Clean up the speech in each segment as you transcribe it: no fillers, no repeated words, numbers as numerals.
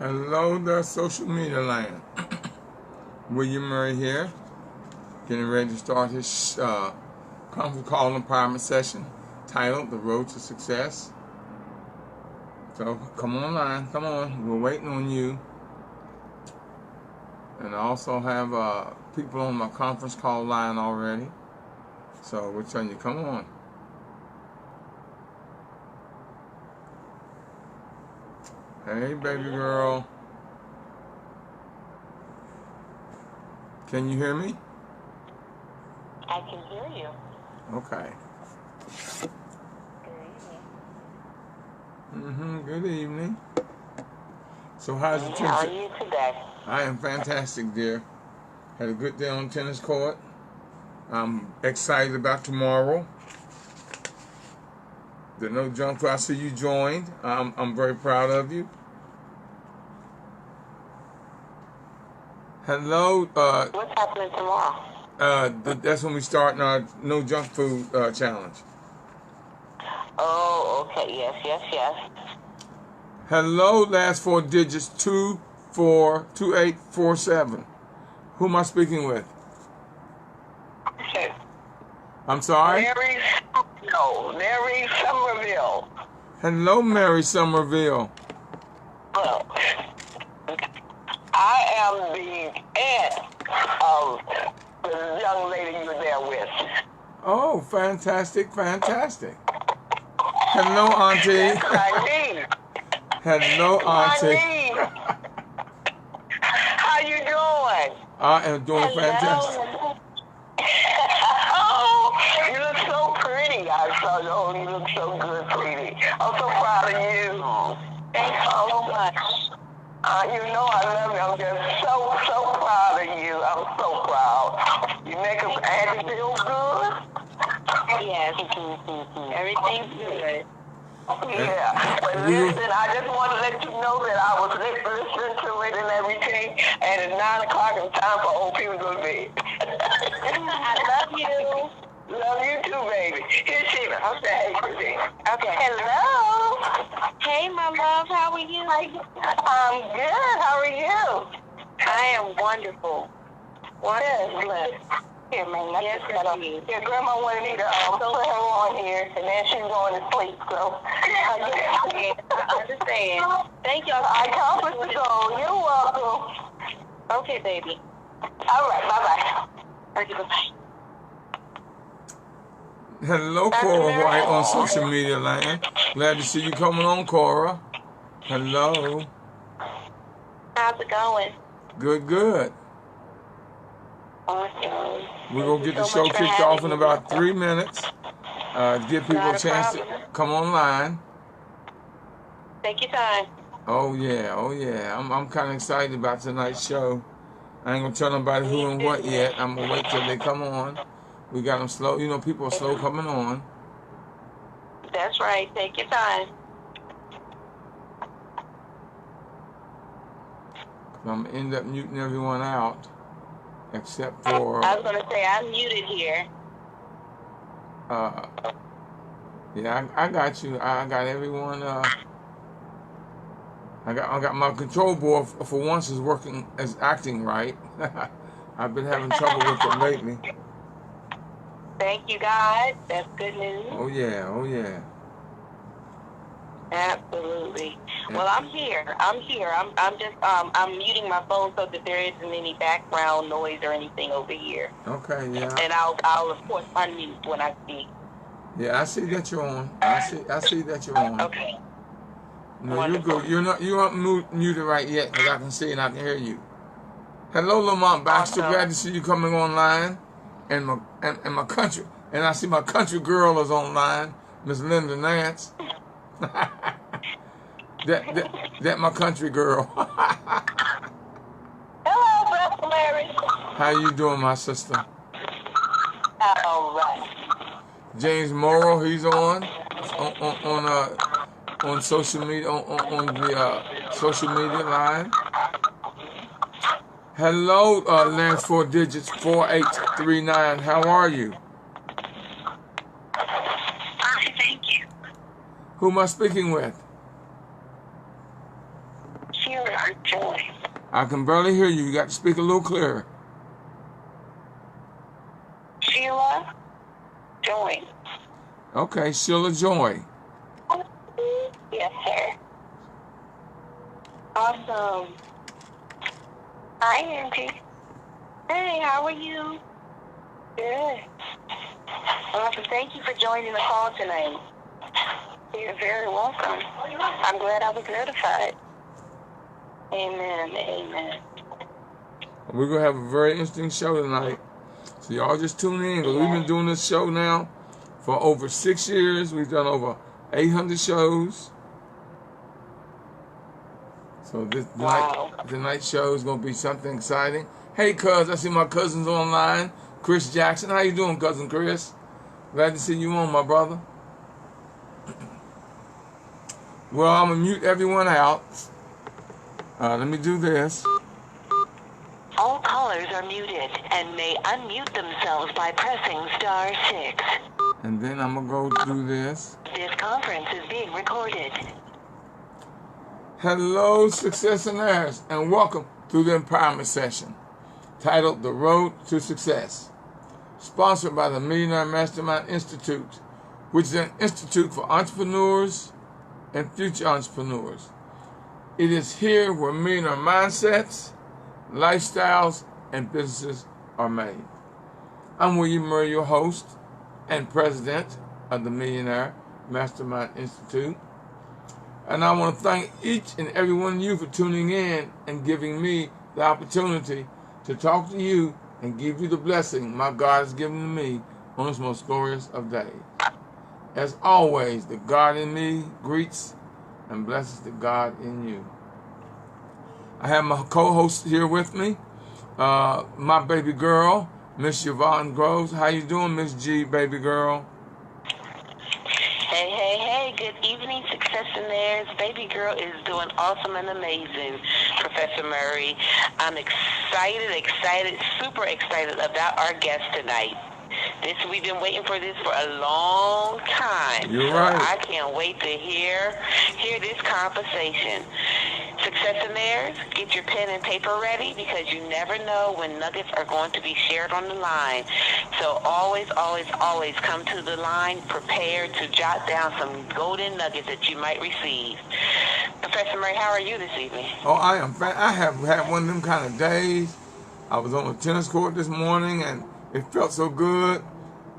Hello there, social media land. William Murray here, getting ready to start his conference call empowerment session titled The Road to Success. So come online, come on, we're waiting on you. And I also have people on my conference call line already. So we're telling you, come on. Hey, baby girl. Can you hear me? I can hear you. Okay. Good evening. Good evening. So how's your How are you today? I am fantastic, dear. Had a good day on tennis court. I'm excited about tomorrow. The No Jump Food, I see you joined. I'm very proud of you. Hello. What's happening tomorrow? That's when we start our No Junk Food challenge. Oh, okay. Yes. Hello, last four digits 242847. Who am I speaking with? Okay. I'm sorry? Mary Somerville. Hello, Mary Somerville. Well, I am the aunt of the young lady you're there with. Oh, fantastic. Hello, Auntie. That's my niece. Hello, Auntie. My niece. How you doing? I am doing fantastic. Oh, you look so pretty. I saw you. Oh, you look so good, sweetie. I'm so proud of you. Thanks so much. You know I love you. I'm just so proud of you. I'm so proud. You make us Auntie feel good? Yes. Everything's good. Yeah. But listen, I just want to let you know that I was listening to it and everything, and it's 9 o'clock and time for old people to go to bed. I love you. Love you too, baby. Here's Sheila. Okay, hey, Christine. Okay. Hello. Hey, my love. How are you? I'm good. How are you? I am wonderful. Wonderful. Here, man. Yes, your grandma wanted me to put her on here, and then she's going to sleep. So I understand. Thank you. I accomplished the goal. You're welcome. Okay, baby. All right. Bye-bye. Okay, bye-bye. Hello, Cora White on social media land. Glad to see you coming on, Cora. Hello. How's it going? Good. Awesome. We're going to get the show kicked off in about 3 minutes. Give people a chance to come online. Take your time. Oh, yeah. I'm kind of excited about tonight's show. I ain't going to tell nobody who and what yet. I'm going to wait till they come on. We got them slow. You know, people are slow coming on. That's right. Take your time. I'm going to end up muting everyone out. Except for... I was going to say, I'm muted here. Yeah, I got you. I got everyone... I got my control board for once is acting right. I've been having trouble with it lately. Thank you, God. That's good news. Oh yeah. Absolutely. Yeah. Well, I'm here. I'm just I'm muting my phone so that there isn't any background noise or anything over here. Okay, yeah. And I'll of course unmute when I speak. Yeah, I see that you're on. I see that you're on. Okay. No, Wonderful. you're good. You aren't muted right yet because I can see and I can hear you. Hello, Lamont Baxter. Awesome. Glad to see you coming online. And my country, and I see my country girl is online, Miss Linda Nance. that my country girl. Hello, Brother Larry. How you doing, my sister? All right. James Morrow, he's on social media on the social media line. Hello, last four digits 4839. How are you? Fine, thank you. Who am I speaking with? Sheila. Joy. I can barely hear you. You got to speak a little clearer. Sheila Joy. Okay, Sheila Joy. Yes, sir. Awesome. Hi, Angie. Hey, how are you? Good. Well, thank you for joining the call tonight. You're very welcome. I'm glad I was notified. Amen. Amen. We're going to have a very interesting show tonight. So y'all just tune in because we've been doing this show now for over 6 years. We've done over 800 shows. So tonight's show is going to be something exciting. Hey, cuz, I see my cousins online. Chris Jackson. How you doing, cousin Chris? Glad to see you on, my brother. Well, I'm going to mute everyone out. Let me do this. All callers are muted and may unmute themselves by pressing *6. And then I'm going to go through this. This conference is being recorded. Hello, successionaires, and welcome to the empowerment session titled The Road to Success, sponsored by the Millionaire Mastermind Institute, which is an institute for entrepreneurs and future entrepreneurs. It is here where millionaire mindsets, lifestyles, and businesses are made. I'm William Murray, your host and president of the Millionaire Mastermind Institute. And I want to thank each and every one of you for tuning in and giving me the opportunity to talk to you and give you the blessing my God has given to me on this most glorious of days. As always, the God in me greets and blesses the God in you. I have my co-host here with me, my baby girl, Miss Yvonne Groves. How you doing, Miss G, baby girl? Hey, good evening, successionaires. Baby girl is doing awesome and amazing, Professor Murray. I'm excited, super excited about our guest tonight. We've been waiting for this for a long time. You're right. I can't wait to hear this conversation. Successionaires, get your pen and paper ready because you never know when nuggets are going to be shared on the line. So always come to the line prepared to jot down some golden nuggets that you might receive. Professor Murray, how are you this evening? Oh, I am. I have had one of them kind of days. I was on the tennis court this morning, and it felt so good.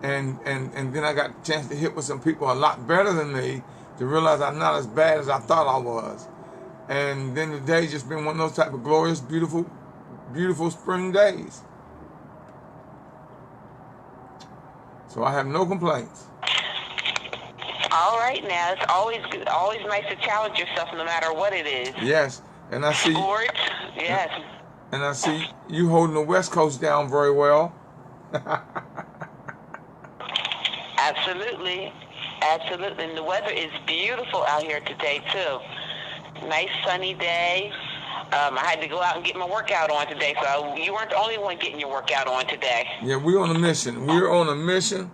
And then I got a chance to hit with some people a lot better than me to realize I'm not as bad as I thought I was. And then the day's just been one of those type of glorious, beautiful, beautiful spring days. So I have no complaints. All right, now it's always nice to challenge yourself, no matter what it is. Yes, and I see. Sports, yes. And I see you holding the West Coast down very well. Absolutely. And the weather is beautiful out here today too. Nice sunny day. I had to go out and get my workout on today, so you weren't the only one getting your workout on today. Yeah, we're on a mission. We're on a mission.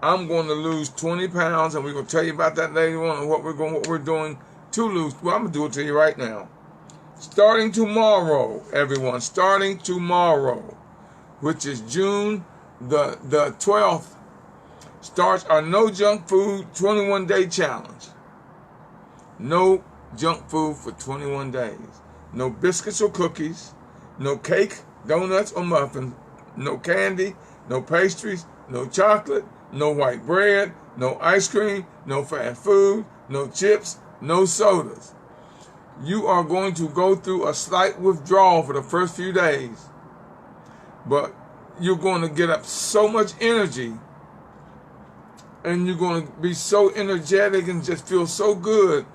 I'm going to lose 20 pounds, and we're going to tell you about that later on and what we're doing to lose. Well, I'm going to do it to you right now. Starting tomorrow, everyone, starting tomorrow, which is June the 12th, starts our No Junk Food 21-day challenge. No junk food for 21 days. No biscuits or cookies, no cake, donuts, or muffins, no candy, no pastries, no chocolate, no white bread, no ice cream, no fast food, no chips, no sodas. You are going to go through a slight withdrawal for the first few days, but you're going to get up so much energy, and you're going to be so energetic and just feel so good.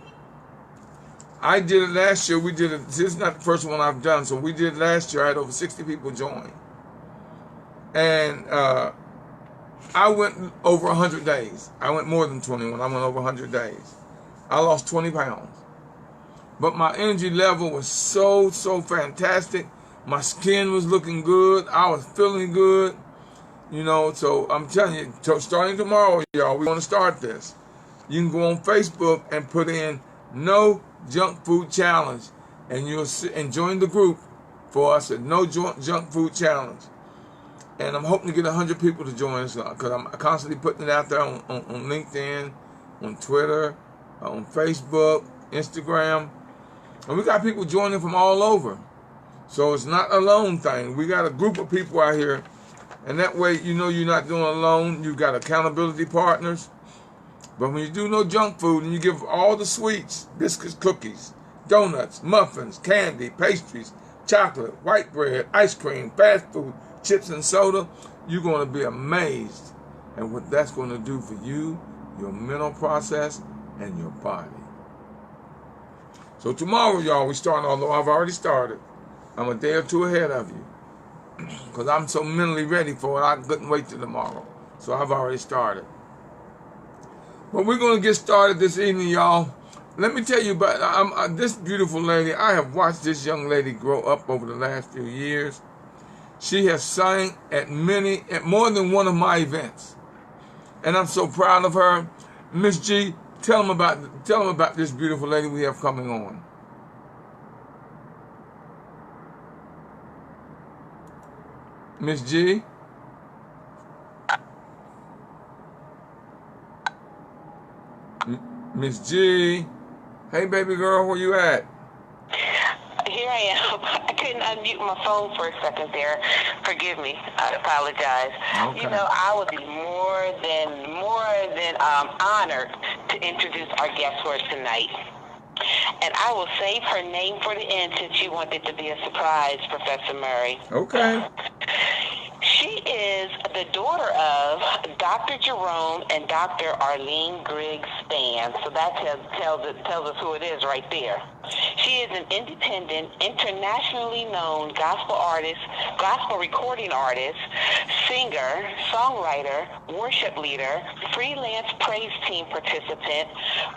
I did it last year. We did it. This is not the first one I've done. So we did it last year. I had over 60 people join. And I went over 100 days. I went more than 21. I went over 100 days. I lost 20 pounds. But my energy level was so fantastic. My skin was looking good. I was feeling good. You know, so I'm telling you, starting tomorrow, y'all, we're going to start this. You can go on Facebook and put in No Junk Food Challenge, and and join the group for us at No Junk Food Challenge. And I'm hoping to get 100 people to join us because I'm constantly putting it out there on LinkedIn, on Twitter, on Facebook, Instagram. And we got people joining from all over. So it's not a lone thing. We got a group of people out here. And that way, you know you're not doing it alone. You've got accountability partners. But when you do no junk food and you give all the sweets, biscuits, cookies, donuts, muffins, candy, pastries, chocolate, white bread, ice cream, fast food, chips and soda, you're going to be amazed at what that's going to do for you, your mental process, and your body. So tomorrow, y'all, we start, although I've already started. I'm a day or two ahead of you because I'm so mentally ready for it. I couldn't wait till tomorrow. So I've already started. But we're going to get started this evening, y'all. Let me tell you about this beautiful lady. I have watched this young lady grow up over the last few years. She has sang at more than one of my events. And I'm so proud of her. Miss G, tell them about this beautiful lady we have coming on. Miss G? Miss G? Hey, baby girl, where you at? Here I am. I couldn't unmute my phone for a second there. Forgive me. I apologize. Okay. You know, I would be more than honored to introduce our guest for tonight. And I will save her name for the end since you want it to be a surprise, Professor Murray. Okay. She is the daughter of Dr. Jerome and Dr. Arlene Griggs Spann. So that tells us who it is right there. She is an independent, internationally known gospel artist, gospel recording artist, singer, songwriter, worship leader, freelance praise team participant,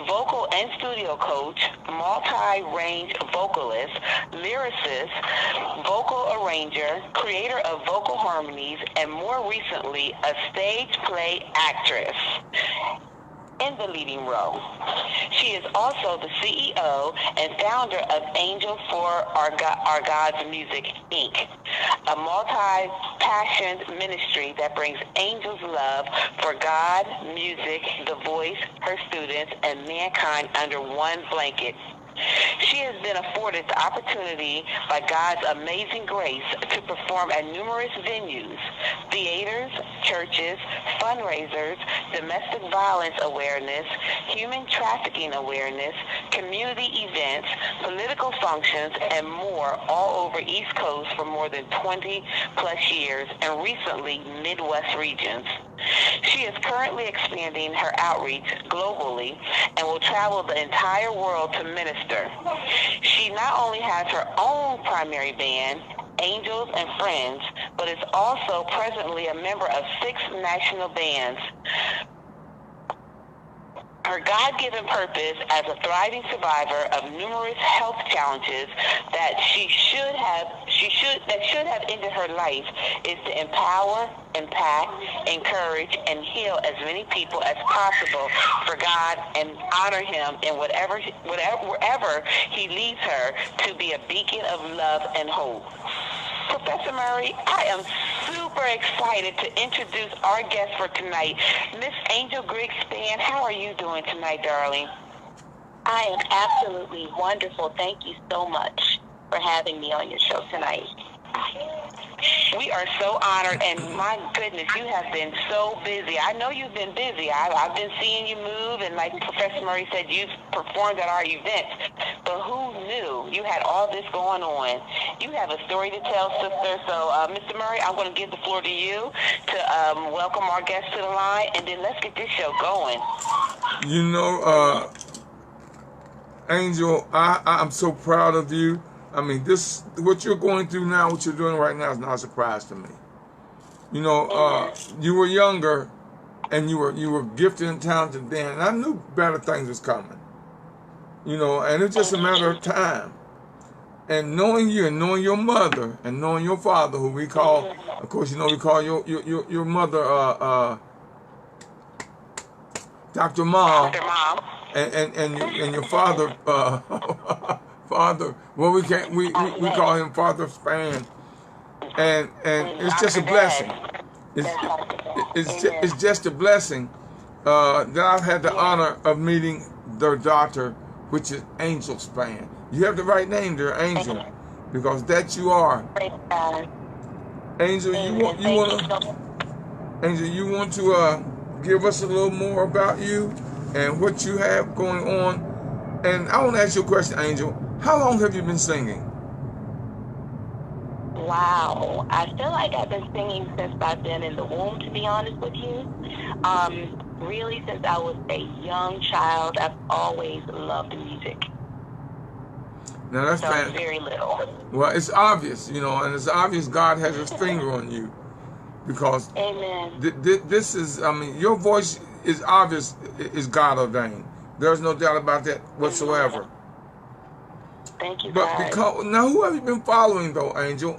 vocal and studio coach, multi-range vocalist, lyricist, vocal arranger, creator of vocal harmonies, and more recently, a stage play actress in the leading role. She is also the CEO and founder of Angel for Our God's Music, Inc., a multi-passioned ministry that brings angels' love for God, music, the voice, her students, and mankind under one blanket. She has been afforded the opportunity by God's amazing grace to perform at numerous venues, theaters, churches, fundraisers, domestic violence awareness, human trafficking awareness, community events, political functions, and more all over East Coast for more than 20 plus years and recently Midwest regions. She is currently expanding her outreach globally and will travel the entire world to minister. She not only has her own primary band, Angels and Friends, but is also presently a member of 6 national bands. Her God-given purpose as a thriving survivor of numerous health challenges that should have ended her life is to empower, impact, encourage, and heal as many people as possible for God and honor Him in wherever He leads her to be a beacon of love and hope. Professor Murray, I am super excited to introduce our guest for tonight, Miss Angel Griggs Spann. How are you doing tonight, darling? I am absolutely wonderful. Thank you so much for having me on your show tonight. We are so honored, and my goodness, you have been so busy. I know you've been busy. I've been seeing you move, and like Professor Murray said, you've performed at our events. But who knew you had all this going on? You have a story to tell, sister. So, Mr. Murray, I'm going to give the floor to you to welcome our guests to the line, and then let's get this show going. You know, Angel, I'm so proud of you. I mean, what you're going through now, what you're doing right now is not a surprise to me. You know, you were younger, and you were gifted and talented then, and I knew better things was coming. You know, and it's just a matter of time. And knowing you, and knowing your mother, and knowing your father, who we call, of course, you know, we call your mother Dr. Mom. Dr. Mom. And your father, Father. Well, we can't. We call him Father Spann, and it's just a blessing. It's just a blessing that I've had the honor of meeting their daughter, which is Angel Spann. You have the right name there, Angel, because that you are. Angel, Angel, you want to give us a little more about you and what you have going on? And I want to ask you a question, Angel. How long have you been singing? Wow. I feel like I've been singing since I've been in the womb, to be honest with you. Really, since I was a young child, I've always loved music. Now that's very little. Well, it's obvious, and it's obvious God has his finger on you. Because this is, your voice is obvious, is God ordained. There's no doubt about that whatsoever. Thank you, but because now, who have you been following though, Angel?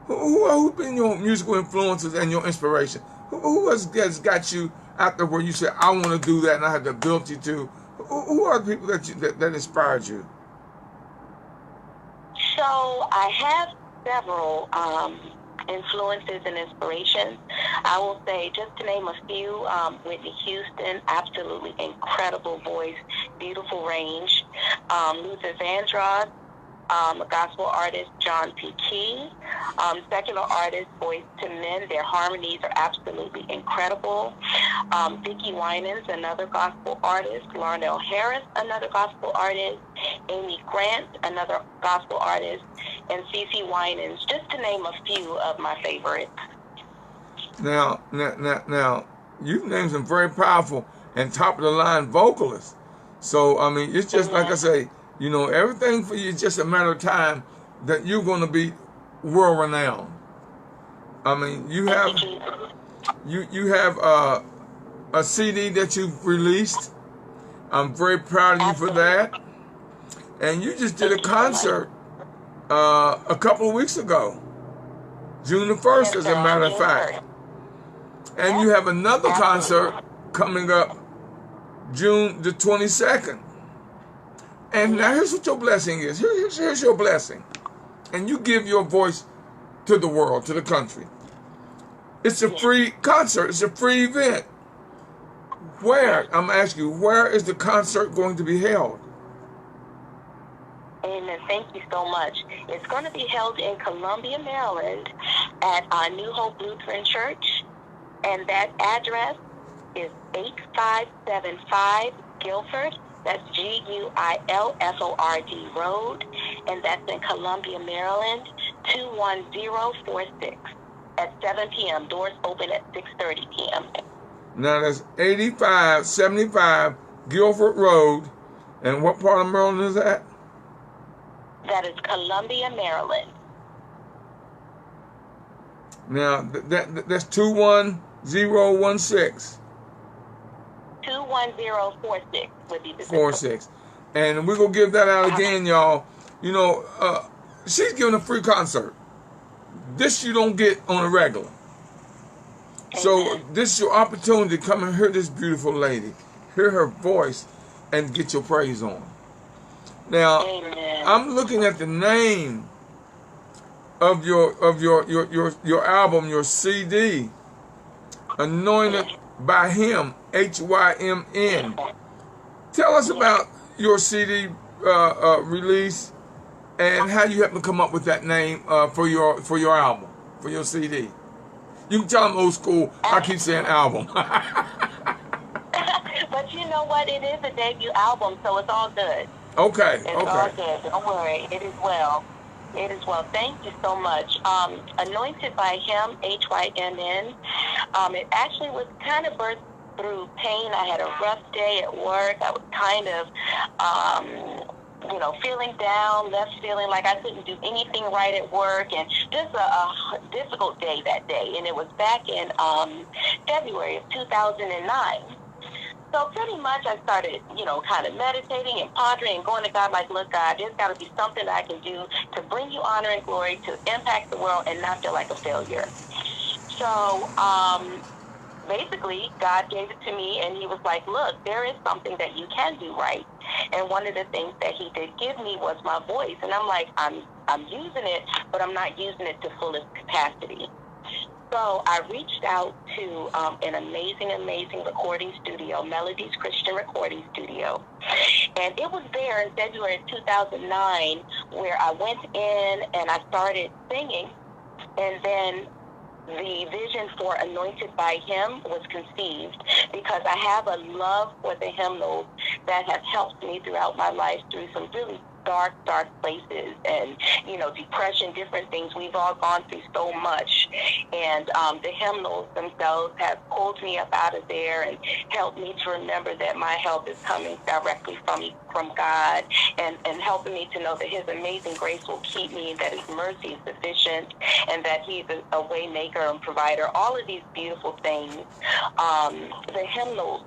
Who been your musical influences and your inspiration? Who has got you out there where you say, I want to do that and I have the ability to? Who are the people that inspired you? So I have several influences and inspirations. I will say, just to name a few, Whitney Houston, absolutely incredible voice, beautiful range. Luther Vandross, a gospel artist, John P. Key. Secular artists, Boyz II Men, their harmonies are absolutely incredible. Vicki Winans, another gospel artist. Larnell Harris, another gospel artist. Amy Grant, another gospel artist. And CeCe Winans, just to name a few of my favorites. Now, you've named some very powerful and top-of-the-line vocalists. So, it's just like I say, everything for you is just a matter of time that you're going to be world-renowned. You have a CD that you've released. I'm very proud of you for that. And you just did a concert a couple of weeks ago, June the 1st, as a matter of fact. And you have another concert coming up June the 22nd. And now here's what your blessing is. Here's your blessing. And you give your voice to the world, to the country. It's a free concert. It's a free event. I'm asking you, where is the concert going to be held? Amen. Thank you so much. It's going to be held in Columbia, Maryland at New Hope Lutheran Church. And that address is 8575 Guilford. That's Guilford Road. And that's in Columbia, Maryland, 21046 at 7 p.m. Doors open at 6:30 p.m. Now that's 8575 Guilford Road. And what part of Maryland is that? That is Columbia, Maryland. Now, that's 21016. 21046 would be the 46. And we're going to give that out again, y'all. She's giving a free concert. This you don't get on a regular. So this is your opportunity to come and hear this beautiful lady. Hear her voice and get your praise on. Now, I'm looking at the name of your album, your CD, Anointed by Hymn, Hymn. Tell us about your CD release and how you happened to come up with that name for your album, for your CD. You can tell them old school. I keep saying album. But you know what? It is a debut album, so it's all good. Okay. It's all good. Don't worry. It is well. It is well. Thank you so much. Anointed by Hymn, Hymn. It actually was kind of birthed through pain. I had a rough day at work. I was kind of, feeling down, feeling like I couldn't do anything right at work, and just a difficult day that day. And it was back in February of 2009. So pretty much I started, kind of meditating and pondering and going to God like, look, God, there's got to be something I can do to bring you honor and glory, to impact the world and not feel like a failure. So basically, God gave it to me, and he was like, look, there is something that you can do right. And one of the things that he did give me was my voice. And I'm like, I'm using it, but I'm not using it to fullest capacity. So I reached out to an amazing recording studio, Melody's Christian Recording Studio. And it was there in February 2009 where I went in and I started singing. And then the vision for Anointed by Hymn was conceived because I have a love for the hymnals that have helped me throughout my life through some really dark places and, depression, different things. We've all gone through so much. And the hymnals themselves have pulled me up out of there and helped me to remember that my help is coming directly from God and helping me to know that his amazing grace will keep me, that his mercy is sufficient, and that he's a way maker and provider. All of these beautiful things, the hymnals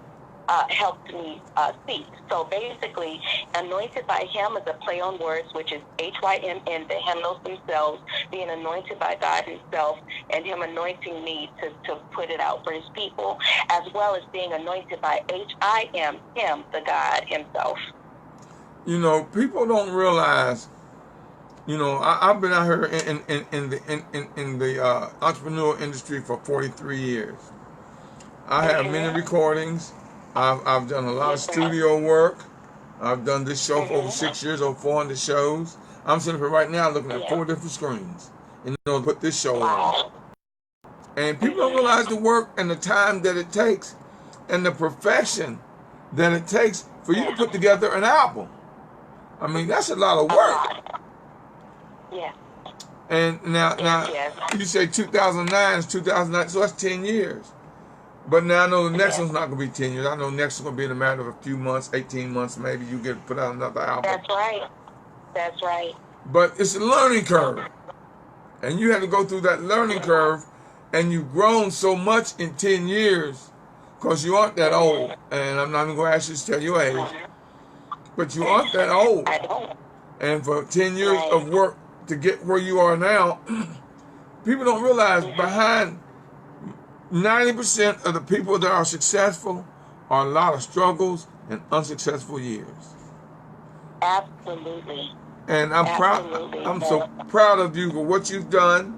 helped me see. So basically, Anointed by Hymn is a play on words, which is HYMN, the hymnals themselves, being anointed by God himself, and him anointing me to put it out for his people, as well as being anointed by HIM, him, the God himself. People don't realize, I've been out here in the entrepreneurial industry for 43 years. I have many recordings. I've done a lot of studio work. I've done this show for over 6 years, over 400 shows. I'm sitting here right now looking at 4 different screens in order to put this show on. And people don't realize the work and the time that it takes and the profession that it takes for you to put together an album. I mean, that's a lot of work. Yeah. And now you say 2009 is 2009, so that's 10 years. But now I know the next one's not going to be 10 years. I know next one's going to be in a matter of a few months, 18 months, maybe you get to put out another album. That's right. But it's a learning curve. And you have to go through that learning curve, and you've grown so much in 10 years because you aren't that old. And I'm not even going to ask you to tell your age. But you aren't that old. And for 10 years of work to get where you are now, people don't realize behind 90% of the people that are successful are a lot of struggles and unsuccessful years. Absolutely. And I'm proud. I'm so proud of you for what you've done.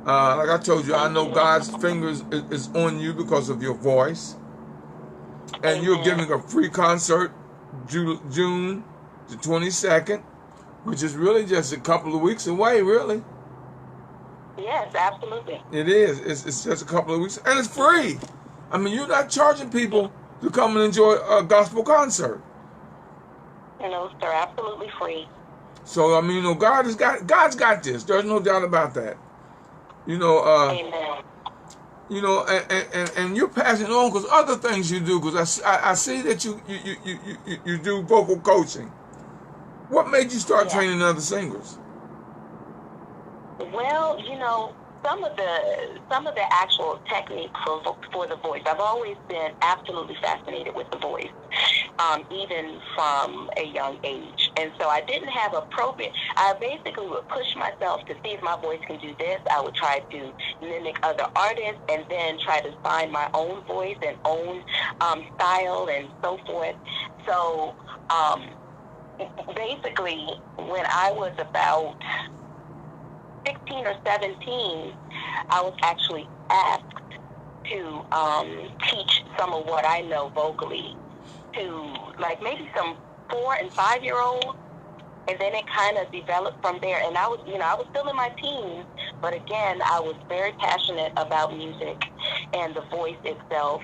Like I told you, I know God's fingers is on you because of your voice. And you're giving a free concert June the 22nd, which is really just a couple of weeks away, really. Yes, absolutely. It is. It's just a couple of weeks, and it's free. I mean, you're not charging people to come and enjoy a gospel concert. No, sir, absolutely free. So I mean, God's got this. There's no doubt about that. Amen. And you're passing on because other things you do. Because I see that you do vocal coaching. What made you start training other singers? Well, some of the actual techniques for the voice. I've always been absolutely fascinated with the voice, even from a young age. And so I didn't have appropriate. I basically would push myself to see if my voice can do this. I would try to mimic other artists, and then try to find my own voice and own style and so forth. So basically, when I was about 16 or 17, I was actually asked to teach some of what I know vocally to maybe some 4 and 5 year olds, and then it kind of developed from there. And I was still in my teens, but again, I was very passionate about music and the voice itself.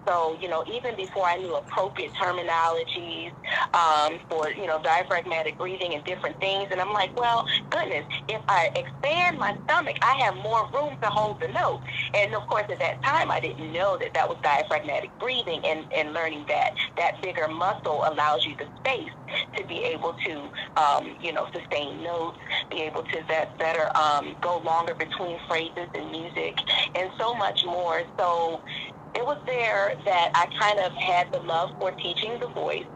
So, even before I knew appropriate terminologies for, diaphragmatic breathing and different things, and I'm like, well, goodness, if I expand my stomach, I have more room to hold the note. And, of course, at that time, I didn't know that was diaphragmatic breathing, and learning that bigger muscle allows you the space to be able to, sustain notes, be able to better go longer between phrases in music, and so much more. So it was there that I kind of had the love for teaching the voice.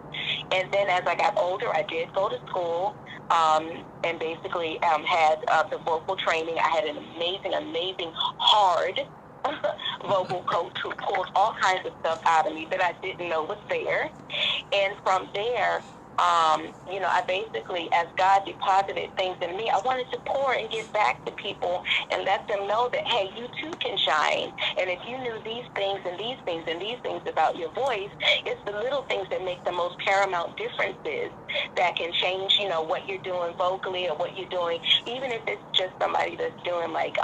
And then as I got older, I did go to school and basically had the vocal training. I had an amazing, hard vocal coach who pulled all kinds of stuff out of me that I didn't know was there. And from there, I basically, as God deposited things in me, I wanted to pour and give back to people and let them know that, hey, you too can shine. And if you knew these things and these things and these things about your voice, it's the little things that make the most paramount differences that can change, what you're doing vocally or what you're doing, even if it's just somebody that's doing like,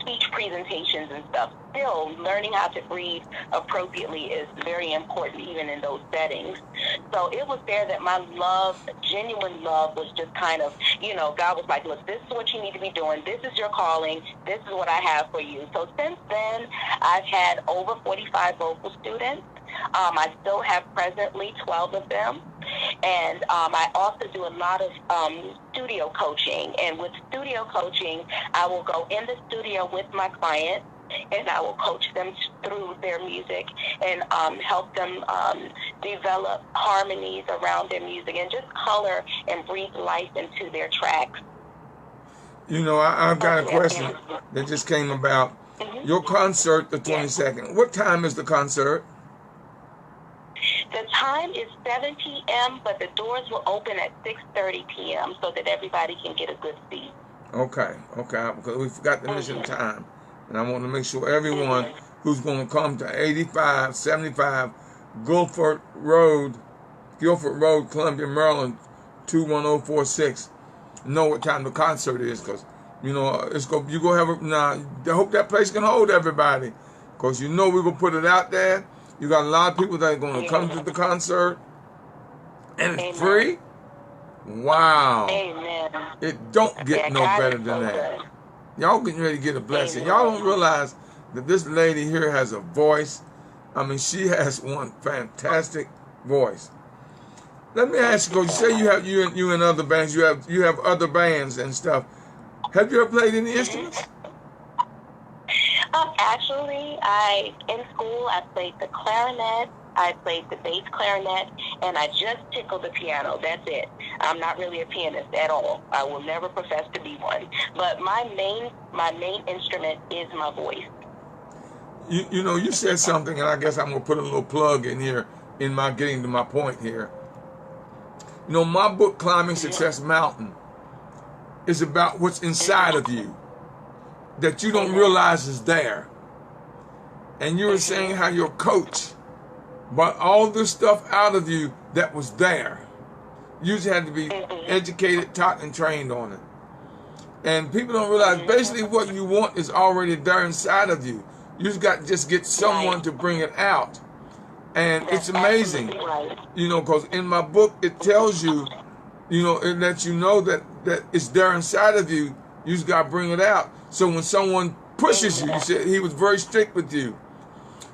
speech presentations and stuff. Still, learning how to breathe appropriately is very important even in those settings. So it was there that my love, genuine love, was just kind of, God was like, look, this is what you need to be doing. This is your calling. This is what I have for you. So since then, I've had over 45 vocal students. I still have presently 12 of them. And I also do a lot of studio coaching. And with studio coaching, I will go in the studio with my client, and I will coach them through their music and help them develop harmonies around their music and just color and breathe life into their tracks. I've got a question that just came about. Mm-hmm. Your concert, the 22nd. Yes. What time is the concert? The time is 7 p.m., but the doors will open at 6:30 p.m. so that everybody can get a good seat. Okay, because we forgot to mention time. And I want to make sure everyone who's going to come to 8575 Guilford Road, Columbia, Maryland, 21046, know what time the concert is, because you're gonna have I hope that place can hold everybody, because we're gonna put it out there. You got a lot of people that are going to come to the concert, and it's free. Wow! Amen. It don't get no better than that. Y'all getting ready to get a blessing. Amen. Y'all don't realize that this lady here has a voice. I mean, she has one fantastic voice. Let me ask you, because you say you and other bands, you have other bands and stuff. Have you ever played any instruments? Actually, in school, I played the clarinet, I played the bass clarinet, and I just tickled the piano. That's it. I'm not really a pianist at all. I will never profess to be one. But my main instrument is my voice. You said something, and I guess I'm going to put a little plug in here in my getting to my point here. My book, Climbing Success Mountain, is about what's inside of you that you don't realize is there. And you were saying how your coach brought all this stuff out of you that was there. You just had to be educated, taught, and trained on it. And people don't realize basically what you want is already there inside of you. You just got to get someone to bring it out. And it's amazing, because in my book it tells you, it lets you know that it's there inside of you. You just got to bring it out. So when someone pushes you, you said he was very strict with you.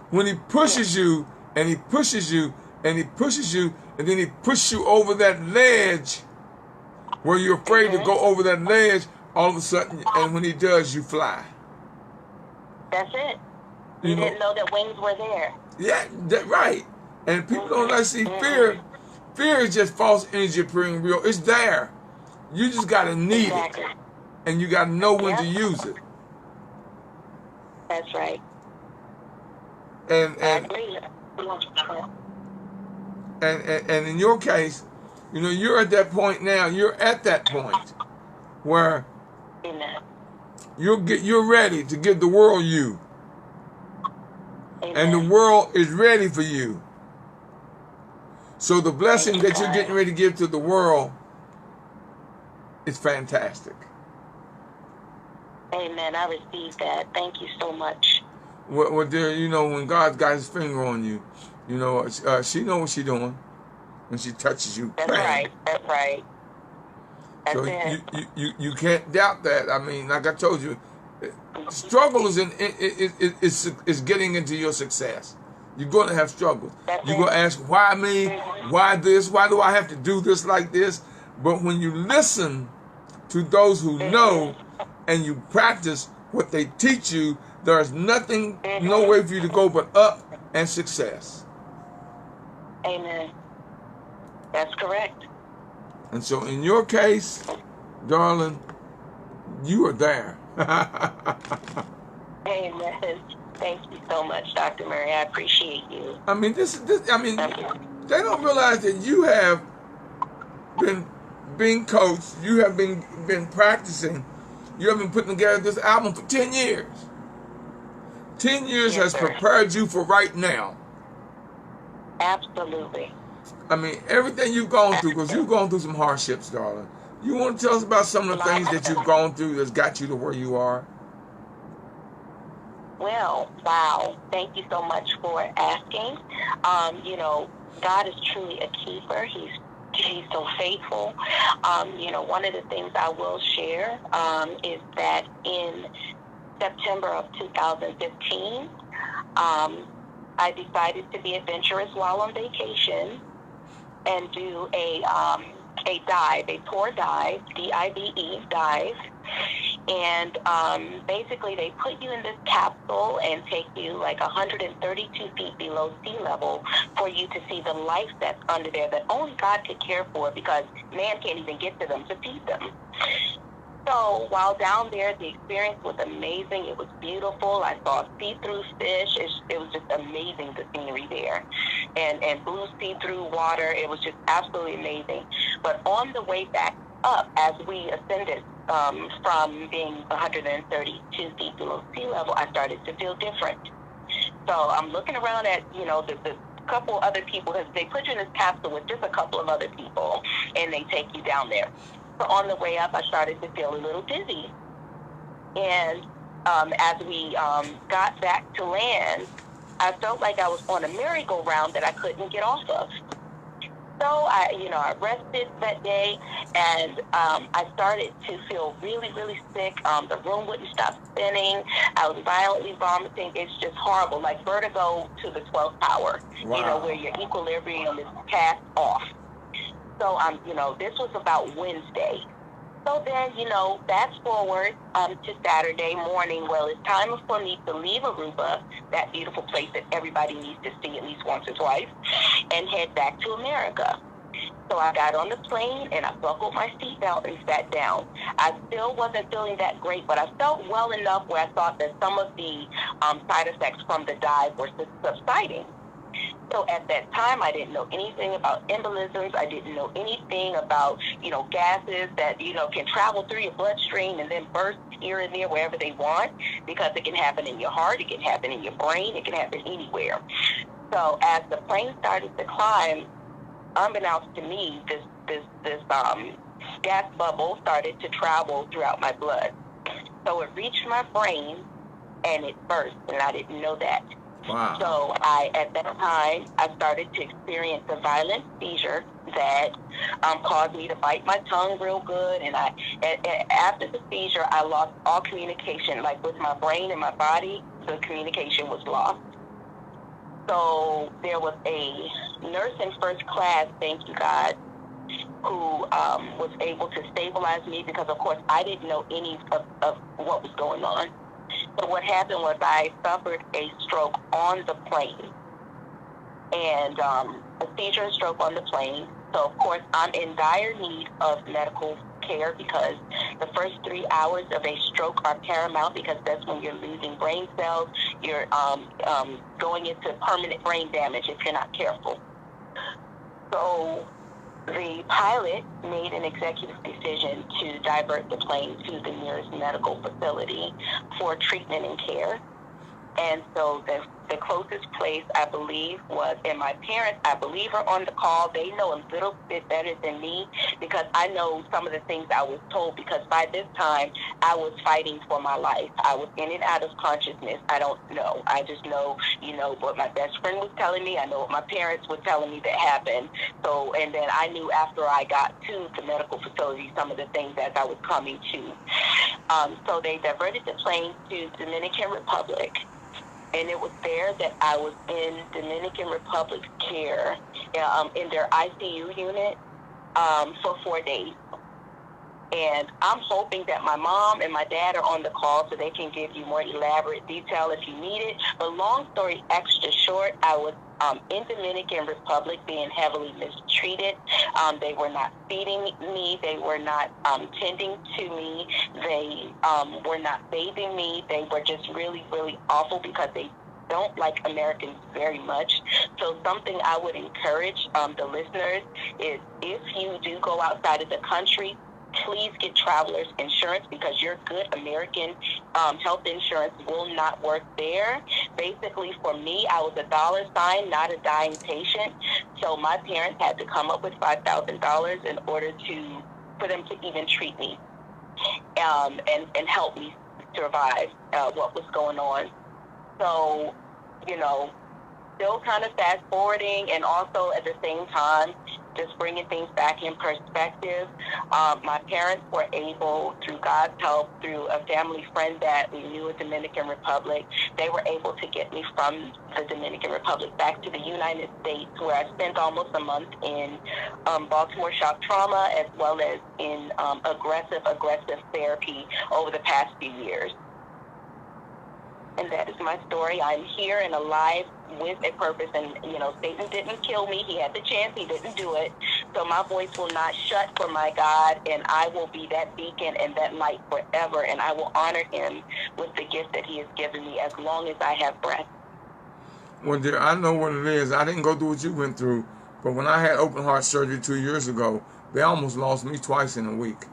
When he pushes you, and he pushes you, and he pushes you, and then he pushes you over that ledge where you're afraid to go over that ledge, all of a sudden, and when he does, you fly. That's it. You didn't know that wings were there. Yeah, right. And people don't like to see fear. Fear is just false energy appearing real. It's there. You just got to need it. And you got to know when to use it. That's right. And in your case, you're at that point now. You're at that point where you're ready to give the world you. Amen. And the world is ready for you. So the blessing that you're getting ready to give to the world is fantastic. Amen. I received that. Thank you so much. Well, dear, when God's got his finger on you, she knows what she's doing when she touches you. That's right. That's right. That's so it. You can't doubt that. I mean, like I told you, struggle is getting into your success. You're going to have struggles. You're going to ask, why me? Why this? Why do I have to do this like this? But when you listen to those who know and you practice what they teach you, there's no way for you to go but up and success. Amen. That's correct. And so in your case, darling, you are there. Amen. Thank you so much, Dr. Murray. I appreciate you. I mean, they don't realize that you have been being coached, you have been practicing, you have been putting together this album for 10 years. 10 years Yes, has sir. prepared you for right now. Absolutely. I mean, everything you've gone through, because you've gone through some hardships, darling. You want to tell us about some of the things that you've gone through that's got you to where you are? Well, wow. Thank you so much for asking. God is truly a keeper. He's so faithful. One of the things I will share is that in September of 2015, I decided to be adventurous while on vacation and do a dive, a tour dive, D-I-V-E, dive. And basically they put you in this capsule and take you like 132 feet below sea level for you to see the life that's under there that only God could care for, because man can't even get to them to feed them. So while down there, the experience was amazing. It was beautiful. I saw see-through fish. It was just amazing, the scenery there. And blue see-through water. It was just absolutely amazing. But on the way back up, as we ascended from being 132 feet below sea level, I started to feel different. So I'm looking around at, the couple other people, because they put you in this capsule with just a couple of other people, and they take you down there. So on the way up, I started to feel a little dizzy. And as we got back to land, I felt like I was on a merry-go-round that I couldn't get off of. So I rested that day, and I started to feel really, really sick. The room wouldn't stop spinning. I was violently vomiting. It's just horrible, like vertigo to the 12th power. Wow. Where your equilibrium is cast off. So this was about Wednesday. So then, fast forward to Saturday morning. Well, it's time for me to leave Aruba, that beautiful place that everybody needs to see at least once or twice, and head back to America. So I got on the plane and I buckled my seatbelt and sat down. I still wasn't feeling that great, but I felt well enough where I thought that some of the side effects from the dive were subsiding. So at that time, I didn't know anything about embolisms. I didn't know anything about, gases that, can travel through your bloodstream and then burst here and there wherever they want, because it can happen in your heart, it can happen in your brain, it can happen anywhere. So as the plane started to climb, unbeknownst to me, this gas bubble started to travel throughout my blood. So it reached my brain and it burst, and I didn't know that. Wow. So at that time, I started to experience a violent seizure that caused me to bite my tongue real good. And after the seizure, I lost all communication, like with my brain and my body. The communication was lost. So there was a nurse in first class, thank you God, who was able to stabilize me, because of course I didn't know any of what was going on. So what happened was I suffered a stroke on the plane, and a seizure and stroke on the plane. So of course I'm in dire need of medical care, because the first 3 hours of a stroke are paramount, because that's when you're losing brain cells. You're going into permanent brain damage if you're not careful. So the pilot made an executive decision to divert the plane to the nearest medical facility for treatment and care. And so the closest place, I believe, was, and my parents, I believe, are on the call. They know a little bit better than me, because I know some of the things I was told, because by this time I was fighting for my life. I was in and out of consciousness. I don't know. I just know, what my best friend was telling me. I know what my parents were telling me that happened. So, and then I knew after I got to the medical facility some of the things as I was coming to. So they diverted the plane to Dominican Republic. And it was there that I was in Dominican Republic's care, in their ICU unit, for 4 days. And I'm hoping that my mom and my dad are on the call so they can give you more elaborate detail if you need it. But long story extra short, I was in Dominican Republic being heavily mistreated. They were not feeding me. They were not tending to me. They were not bathing me. They were just really, really awful because they don't like Americans very much. So something I would encourage the listeners is, if you do go outside of the country, please get traveler's insurance, because your good American health insurance will not work there. Basically, for me, I was a dollar sign, not a dying patient. So my parents had to come up with $5,000 in order for them to even treat me and help me survive what was going on. So, still kind of fast forwarding, and also at the same time, just bringing things back in perspective. My parents were able, through God's help, through a family friend that we knew in Dominican Republic, they were able to get me from the Dominican Republic back to the United States, where I spent almost a month in Baltimore shock trauma, as well as in aggressive therapy over the past few years. And that is my story. I'm here and alive with a purpose. And, Satan didn't kill me. He had the chance. He didn't do it. So my voice will not shut for my God, and I will be that beacon and that light forever. And I will honor him with the gift that he has given me as long as I have breath. Well, dear, I know what it is. I didn't go through what you went through, but when I had open heart surgery 2 years ago, they almost lost me twice in a week.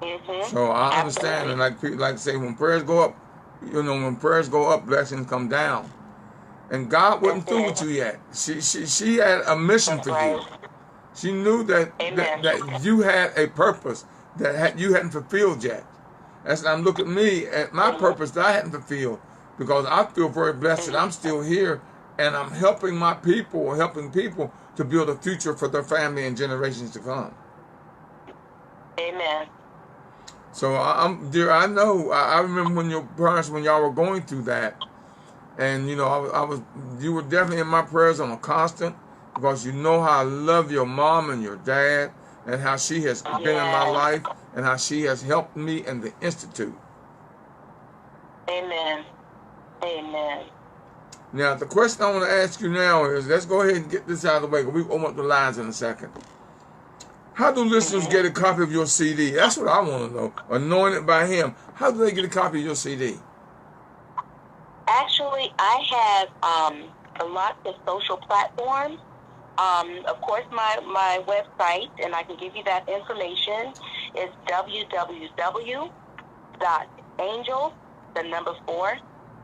Mm-hmm. So I understand. And like people like to say, when prayers go up, when prayers go up, blessings come down. And God wasn't through with you yet. She had a mission for you. She knew that you had a purpose that you hadn't fulfilled yet. As I'm looking at me at my purpose that I hadn't fulfilled, because I feel very blessed that I'm still here and I'm helping people to build a future for their family and generations to come. Amen. So dear, I know. I remember when your parents, when y'all were going through that, and you were definitely in my prayers on a constant, because you know how I love your mom and your dad, and how she has been in my life, and how she has helped me in the Institute. Amen. Amen. Now, the question I want to ask you now is, let's go ahead and get this out of the way, because we open up the lines in a second. How do listeners get a copy of your CD? That's what I want to know. Anointed by Him. How do they get a copy of your CD? Actually, I have lots of social platforms. Of course, my website, and I can give you that information, is www.angel, the number 4,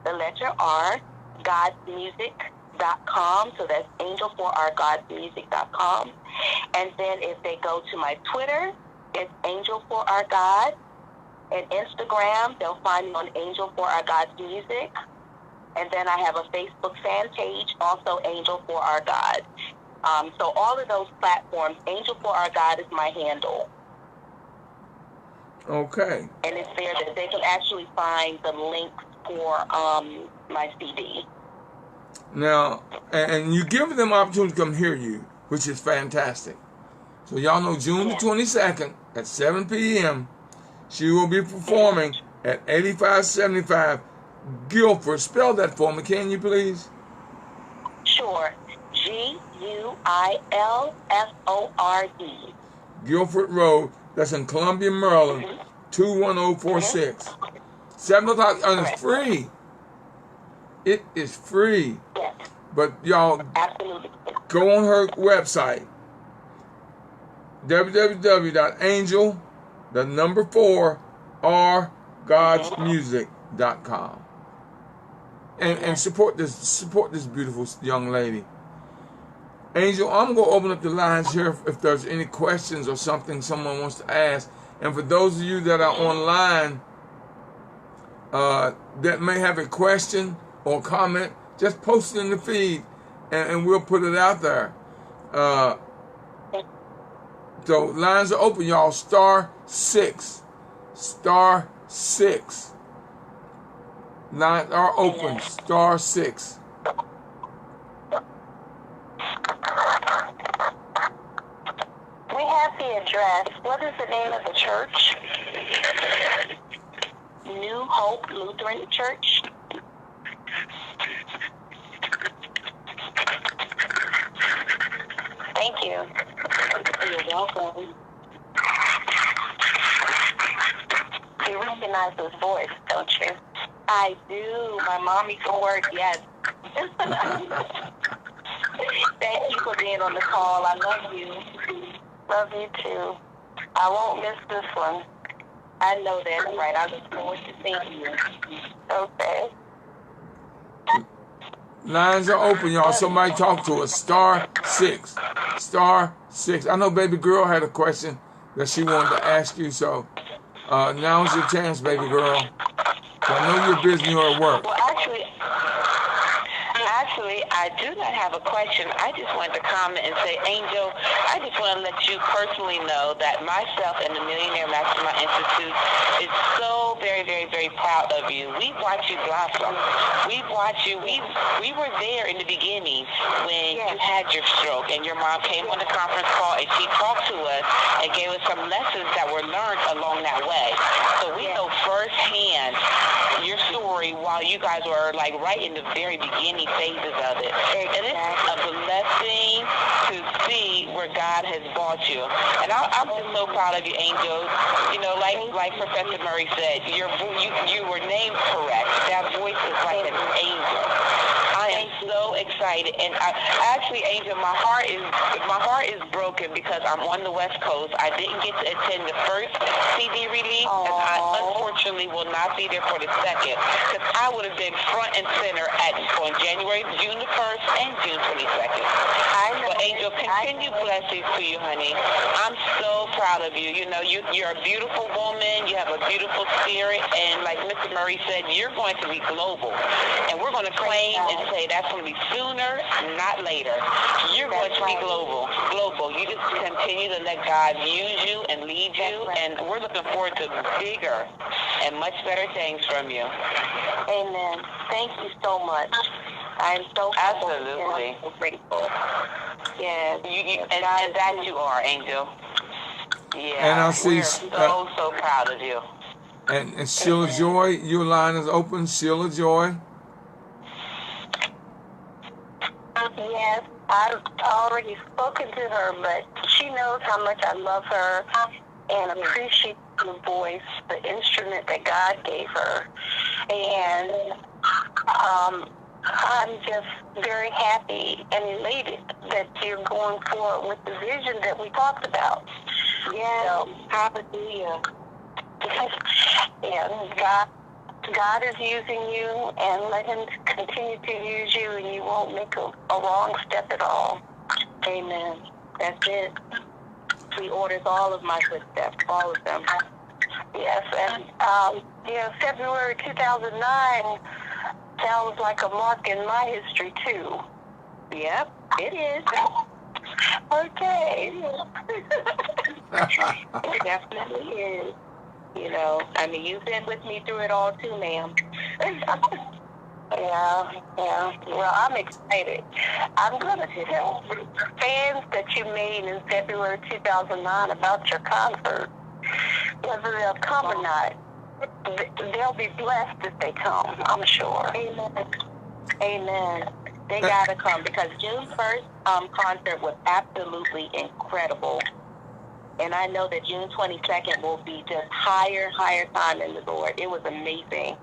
the letter R, godsmusic.com. So that's angel4rgodsmusic.com. And then if they go to my Twitter, it's Angel4rGod. And Instagram, they'll find me on Angel4rGodsmusic. And then I have a Facebook fan page, also Angel4rGod. So all of those platforms, Angel4rGod is my handle. Okay. And it's there that they can actually find the links for my CD. Now, and you give them opportunity to come hear you, which is fantastic. So y'all know June the 22nd at 7 p.m., she will be performing at 8575 Guilford. Spell that for me, can you please? Sure. Guilford. Guilford Road. That's in Columbia, Maryland, 21046. 7 o'clock, and it's free. It is free. Yes. But y'all, Absolutely. go on her website, www.angel, the number 4, rgodsmusic.com. And support this beautiful young lady. Angel, I'm going to open up the lines here if there's any questions or something someone wants to ask. And for those of you that are online that may have a question or comment, just post it in the feed and we'll put it out there. So lines are open, y'all. *6. *6. Lines are open. *6. We have the address. What is the name of the church? New Hope Lutheran Church. Thank you. You're welcome. You recognize his voice, don't you? I do. My mommy from work, yes. Thank you for being on the call. I love you. Love you too. I won't miss this one. I know that's right. I look forward to seeing you. Okay. Lines are open, y'all. Somebody talk to us. *6. *6. I know baby girl had a question that she wanted to ask you, so now's your chance, baby girl. I know you're busy or at work. Well, actually, I do not have a question. I just wanted to comment and say, Angel, I just want to let you personally know that myself and the Millionaire Mastermind Institute is so very, very, very proud of you. We've watched you blossom. We've watched you. We were there in the beginning when you had your stroke and your mom came on the conference call and she talked to us and gave us some lessons that were learned along that way. So we know firsthand your story while you guys were like right in the very beginning phases of it. And it's a blessing to see where God has brought you. And I'm just so proud of you, Angel. You know, like Professor Murray said, you were named correct. That voice is like an angel. I am so excited, and actually, Angel, my heart is broken because I'm on the West Coast. I didn't get to attend the first CD release, and I unfortunately will not be there for the second because I would have been front and center on June the 1st and June 22nd. But Angel, continued blessings to you, honey. I'm so proud of you. You know, you're a beautiful woman. You have a beautiful spirit, and like Mr. Murray said, you're going to be global, and we're going to claim and say that's going to be sooner, not later. You're going to be global. You just continue to let God use you and lead you, and we're looking forward to bigger and much better things from you. Amen. Thank you so much. I'm so absolutely and I'm so grateful. Yes. And that you are, Angel. Yeah. And I see we're so proud of you. And Sheila Joy, your line is open. Sheila Joy. Yes, I've already spoken to her, but she knows how much I love her and appreciate the voice, the instrument that God gave her. And I'm just very happy and elated that you're going forward with the vision that we talked about. Yeah, so, hallelujah. Yeah, God is using you, and let him continue to use you, and you won't make a wrong step at all. Amen. That's it. He orders all of my footsteps, all of them. Yes, and February 2009 sounds like a mark in my history, too. Yep, it is. Okay. It definitely is. You know, I mean, you've been with me through it all too, ma'am. Yeah. Well, I'm excited. I'm going to tell fans that you made in February 2009 about your concert, whether they'll come or not. They'll be blessed if they come, I'm sure. Amen. They got to come because June 1st concert was absolutely incredible. And I know that June 22nd will be just higher time in the Lord. It was amazing.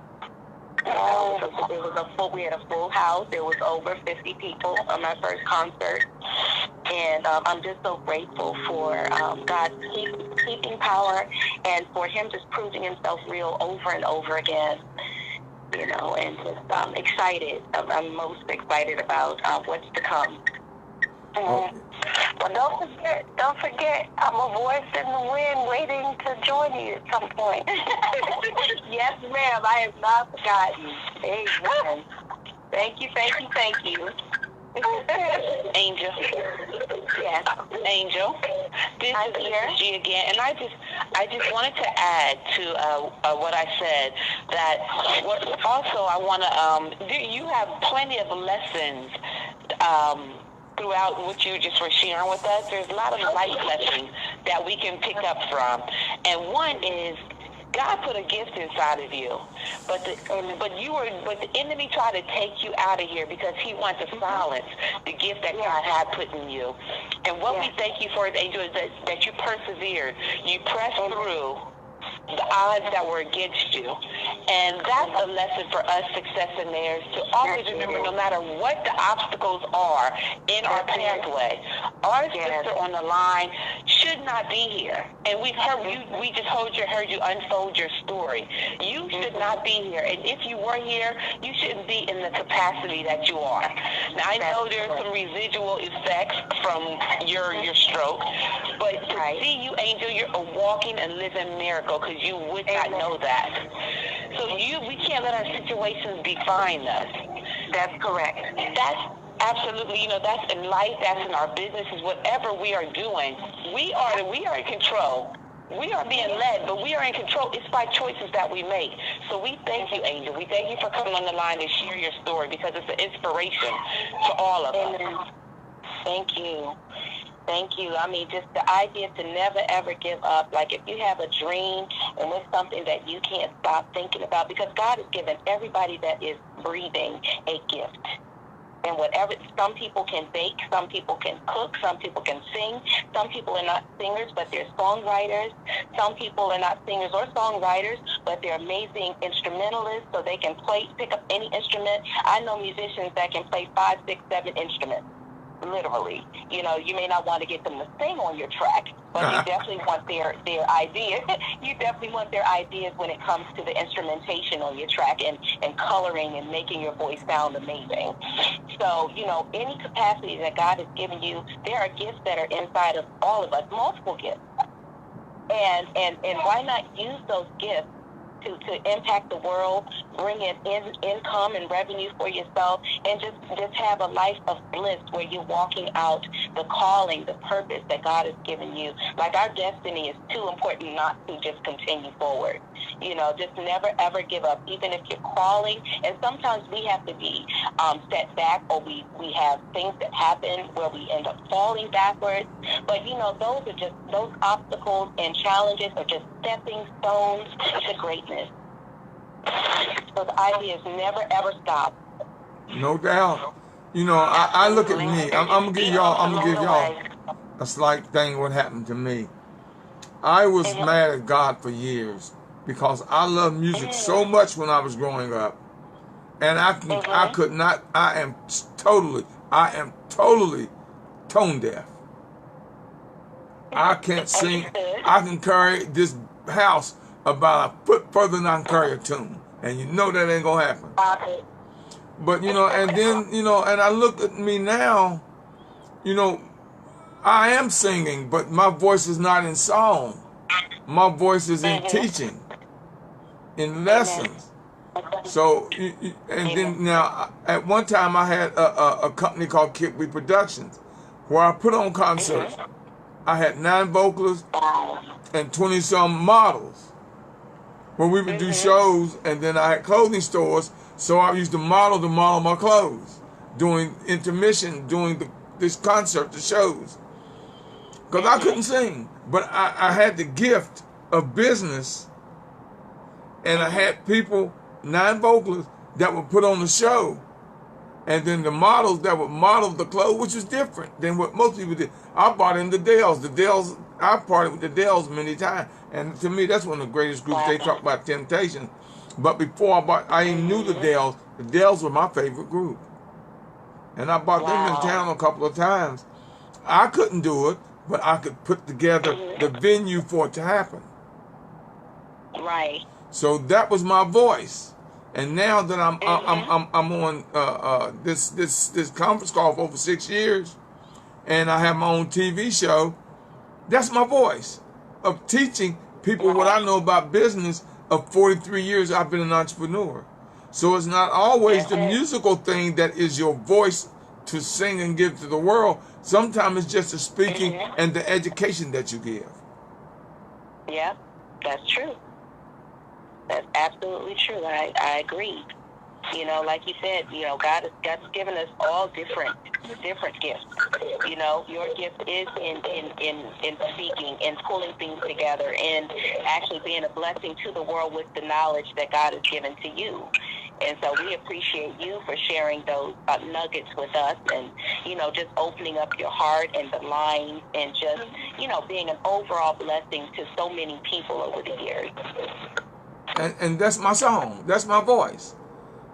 We had a full house. There was over 50 people on my first concert. And I'm just so grateful for God's keeping power and for him just proving himself real over and over again. You know, and just excited. I'm most excited about what's to come. Well, don't forget, I'm a voice in the wind waiting to join you at some point. Yes, ma'am, I have not forgotten. Amen. Thank you. Angel. Yes. Angel. This is G again, and I just wanted to add to what I said that also I want to you have plenty of lessons throughout what you just were sharing with us. There's a lot of life lessons that we can pick up from. And one is, God put a gift inside of you, but the enemy tried to take you out of here because he wants to silence the gift that God had put in you. And what we thank you for, Angel, is that you persevered, you pressed through the odds that were against you. And that's a lesson for us successionaires to always remember, no matter what the obstacles are in our pathway, our sister on the line should not be here. And we've heard you, we just heard you unfold your story. You should not be here. And if you were here, you shouldn't be in the capacity that you are. Now, I know there's some residual effects from your stroke, but to see you, Angel, you're a walking and living miracle, because you would not know that. So we can't let our situations define us. That's correct. That's absolutely, that's in life, that's in our businesses, whatever we are doing, we are in control. We are being led, but we are in control. It's by choices that we make. So we thank you, Angel. We thank you for coming on the line and share your story, because it's an inspiration to all of us. Thank you. Thank you. I mean, just the idea to never, ever give up. Like, if you have a dream and it's something that you can't stop thinking about, because God has given everybody that is breathing a gift. And whatever, some people can bake, some people can cook, some people can sing, some people are not singers, but they're songwriters. Some people are not singers or songwriters, but they're amazing instrumentalists, so they can pick up any instrument. I know musicians that can play 5, 6, 7 instruments. Literally, you may not want to get them to sing on your track, but you definitely want their ideas. You definitely want their ideas when it comes to the instrumentation on your track and coloring and making your voice sound amazing. So, any capacity that God has given you, there are gifts that are inside of all of us, multiple gifts. And why not use those gifts to impact the world, bring in income and revenue for yourself, and just have a life of bliss where you're walking out the calling, the purpose that God has given you. Like, our destiny is too important not to just continue forward. Just never, ever give up, even if you're crawling. And sometimes we have to be set back, or we have things that happen where we end up falling backwards. But, those obstacles and challenges are just stepping stones to greatness. So the idea is never, ever stop. No doubt. I look at me. I'm gonna give y'all a slight thing what happened to me. I was mad at God for years because I loved music so much when I was growing up, and I could not. I am totally tone deaf. I can't sing. I can carry this house about a foot further than I can carry a tune, and that ain't gonna happen. But and then and I look at me now. I am singing, but my voice is not in song. My voice is in teaching, in lessons. So, and then now, at one time I had a company called Kipwee Productions, where I put on concerts. I had 9 vocalists and 20-some models, where we would do shows, and then I had clothing stores, so I used to model my clothes, doing intermission, doing this concert, the shows. Because I couldn't sing, but I had the gift of business, and I had people, 9 vocalists, that would put on the show, and then the models that would model the clothes, which was different than what most people did. I bought in the Dells. I partied with the Dells many times, and to me, that's one of the greatest groups. They talk about Temptation, but before I even knew the Dells. The Dells were my favorite group, and I bought them in town a couple of times. I couldn't do it, but I could put together the venue for it to happen. Right. So that was my voice. And now that I'm on this conference call for over 6 years, and I have my own TV show, that's my voice of teaching people what I know about business. Of 43 years, I've been an entrepreneur. So it's not always the musical thing that is your voice to sing and give to the world. Sometimes it's just the speaking and the education that you give. Yeah, that's true. That's absolutely true. I agree. You know, like you said, you know, God's given us all different gifts. You know, your gift is in speaking and pulling things together and actually being a blessing to the world with the knowledge that God has given to you. And so we appreciate you for sharing those nuggets with us and, you know, just opening up your heart and the lines and just, you know, being an overall blessing to so many people over the years. And that's my song. That's my voice.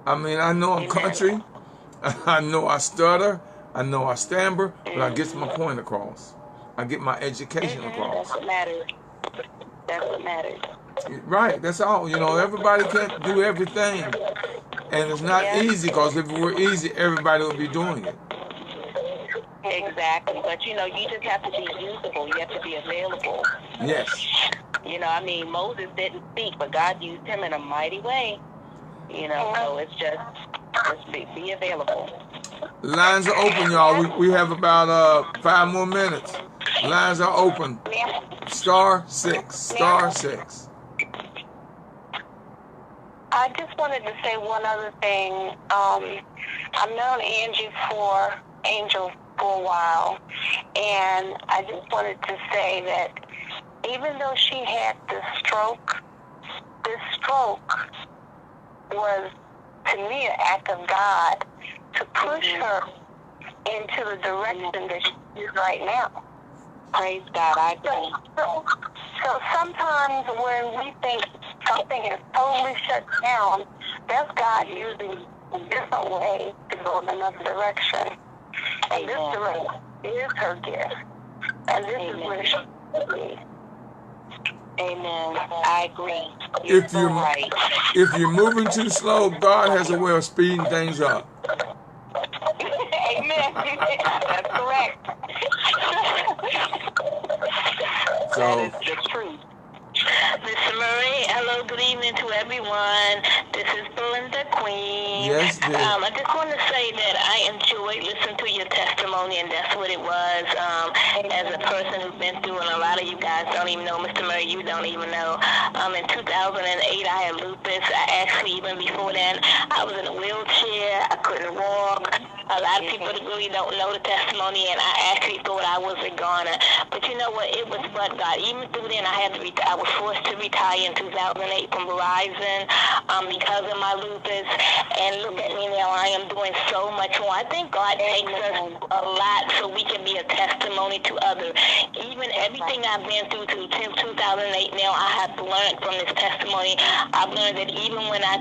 I mean, I know I'm country. I know I stutter. I know I stammer, but I get my point across. I get my education across. That's what matters. That's what matters. Right, that's all. You know, everybody can't do everything. And it's not easy, because if it were easy, everybody would be doing it. Exactly. But, you know, you just have to be usable. You have to be available. Yes. You know, I mean, Moses didn't speak, but God used him in a mighty way. You know, so it's just be available. Lines are open, y'all. We have about 5 more minutes. Lines are open. *6. *6. I just wanted to say one other thing. I've known Angel for a while, and I just wanted to say that even though she had this stroke was, to me, an act of God to push her into the direction that she is right now. Praise God, I agree. So sometimes when we think something is totally shut down, that's God using a different way to go in another direction. And this direction is her gift. And this is where she should be. Amen. I agree. If you're moving too slow, God has a way of speeding things up. Amen. That's correct. That is the truth. Mr. Murray, hello, good evening to everyone. This is Belinda Queen. Yes, dear. I just want to say that I enjoyed listening to your testimony, and that's what it was. As a person who's been through, and a lot of you guys don't even know, Mr. Murray, you don't even know. In 2008, I had lupus. Actually, even before then, I was in a wheelchair. I couldn't walk. A lot of people really don't know the testimony, and I actually thought I wasn't gonna. But you know what? It was but God. Even through then, I was forced to retire in 2008 from Verizon because of my lupus. And look at me now. I am doing so much more. I think God takes us a lot so we can be a testimony to others. Even everything I've been through since 2008 now, I have learned from this testimony. I've learned that even when I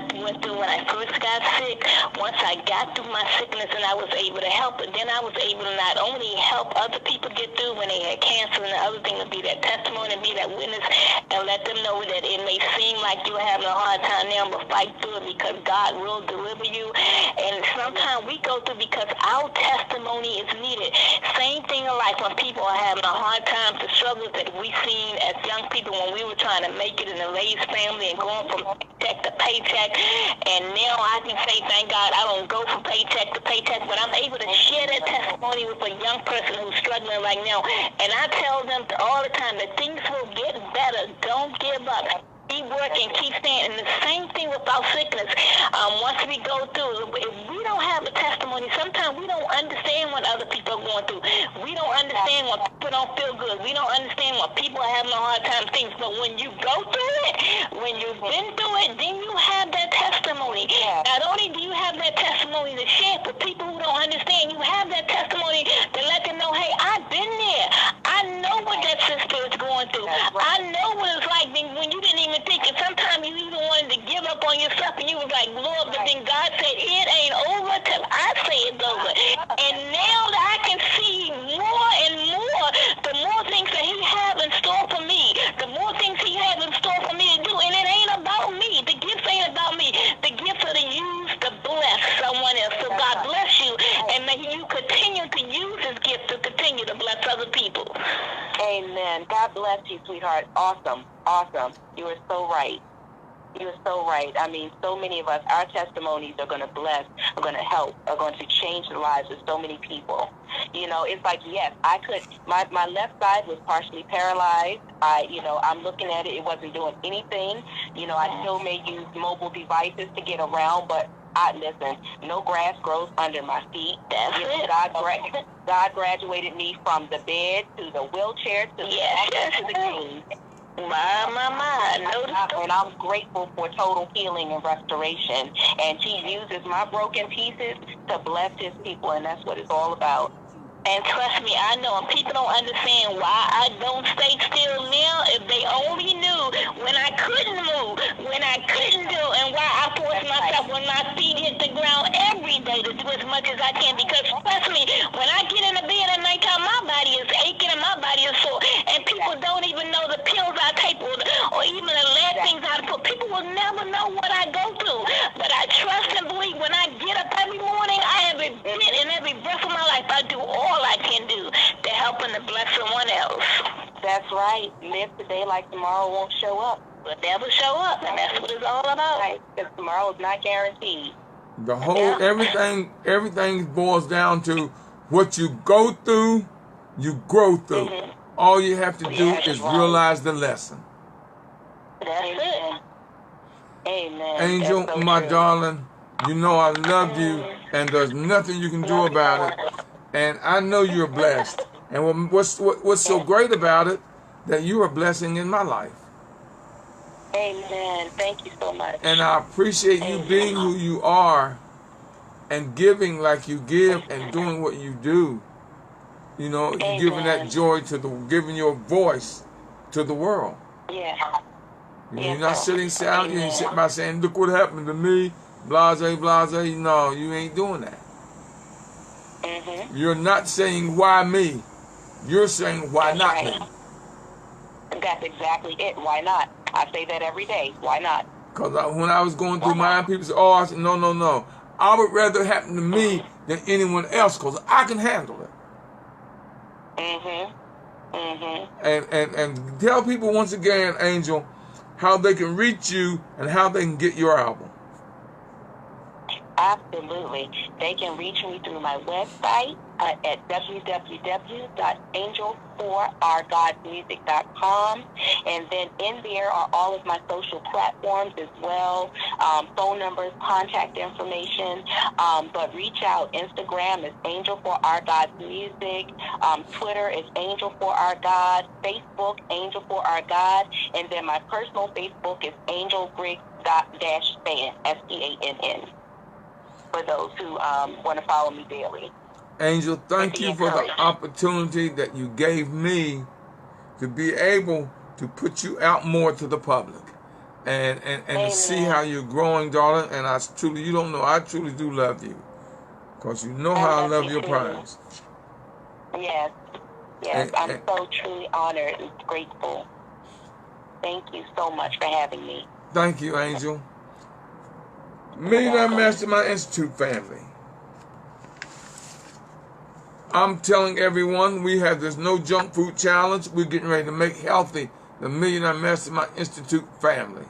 first got sick, once I got through my sickness and I was able to help, but then I was able to not only help other people get through when they had cancer, and the other thing would be that testimony and be that witness and let them know that it may seem like you're having a hard time now, but fight through it because God will deliver you. And sometimes we go through because our testimony is needed. Same thing in life when people are having a hard time, the struggles that we seen as young people when we were trying to make it in a raised family and going from paycheck to paycheck. And now I can say, thank God, I don't go from paycheck to paycheck, but I'm able to share that testimony with a young person who's struggling right now. And I tell them all the time that things will get better. Don't give up. Keep working, keep staying. And the same thing with our sickness. Once we go through, if we don't have a testimony, sometimes we don't understand what other people are going through. We don't understand when people don't feel good. We don't understand when people are having a hard time things. But when you go through it, when you've been through it, then you have that testimony. Not only do you have that testimony to share for people who don't understand, you have that testimony to let them know, hey, I've been there. I know what that sister is going through. I know what it's like when you didn't even think, and sometimes you even wanted to give up on yourself, and you was like, Lord, but then God said, it ain't over till I say it's over. And now that I can see more and more, the more things that he has in store for me, the more things he has in store for me to do, and it ain't about me. The gifts ain't about me. The gifts are to use to bless someone else. So God bless you, and may you continue to use his gift to continue to bless other people. Amen. God bless you, sweetheart. Awesome. Awesome. You are so right. You are so right. I mean, so many of us, our testimonies are going to bless, are going to help, are going to change the lives of so many people. You know, it's like, yes, I could, my left side was partially paralyzed. I'm looking at it. It wasn't doing anything. You know, I still may use mobile devices to get around, but Listen, no grass grows under my feet. That's it. God graduated me from the bed to the wheelchair to to the cane. My. And I'm grateful for total healing and restoration. And he uses my broken pieces to bless his people, and that's what it's all about. And trust me, I know, and people don't understand why I don't stay still now. If they only knew when I couldn't move, when I couldn't do, and why I force myself when my feet hit the ground every day to do as much as I can. Because trust me, when I get in the bed at nighttime, my body is aching and my body is sore. And people don't even know the pills I take or even the lead things I put. People will never know what I go through. But I trust and believe when I get up every morning, I have a bit in every breath of my life. I do all I can do to help and to bless someone else. That's right. Live today like tomorrow won't show up. Will never show up, and that's what it's all about. Right, because tomorrow is not guaranteed. The whole everything boils down to what you go through, you grow through. Mm-hmm. All you have to do is realize the lesson. That's it. Amen. Angel, That's so my true. darling, you know I love you, and there's nothing you can do about it. And I know you're blessed. And what's so great about it, that you are a blessing in my life. Amen. Thank you so much. And I appreciate you being who you are and giving like you give and doing what you do. You know, you're giving that joy giving your voice to the world. Yeah. You're not sitting silent. You ain't sitting by saying, look what happened to me, blase, blase. No, you ain't doing that. Mm-hmm. You're not saying, why me? You're saying, why not me? That's exactly it. Why not? I say that every day. Why not? Because when I was going through mine, people said, oh, I said, no. I would rather it happen to me than anyone else because I can handle it. Mm-hmm. Mm-hmm. And tell people once again, Angel, how they can reach you and how they can get your album. Absolutely. They can reach me through my website at www.angel4ourgodmusic.com. And then in there are all of my social platforms as well, phone numbers, contact information. But reach out. Instagram is Angel for Our God's Music. Twitter is Angel for Our God. Facebook, Angel for Our God. And then my personal Facebook is angelbriggs.-spann, Spann. For those who want to follow me daily. Angel, thank you for the opportunity that you gave me to be able to put you out more to the public and to see how you're growing, darling. And I truly do love you because you know how I love your prayers. Yes, I'm so truly honored and grateful. Thank you so much for having me. Thank you, Angel. Millionaire Mastermind Institute family. I'm telling everyone we have this no junk food challenge. We're getting ready to make healthy the Millionaire Mastermind Institute family.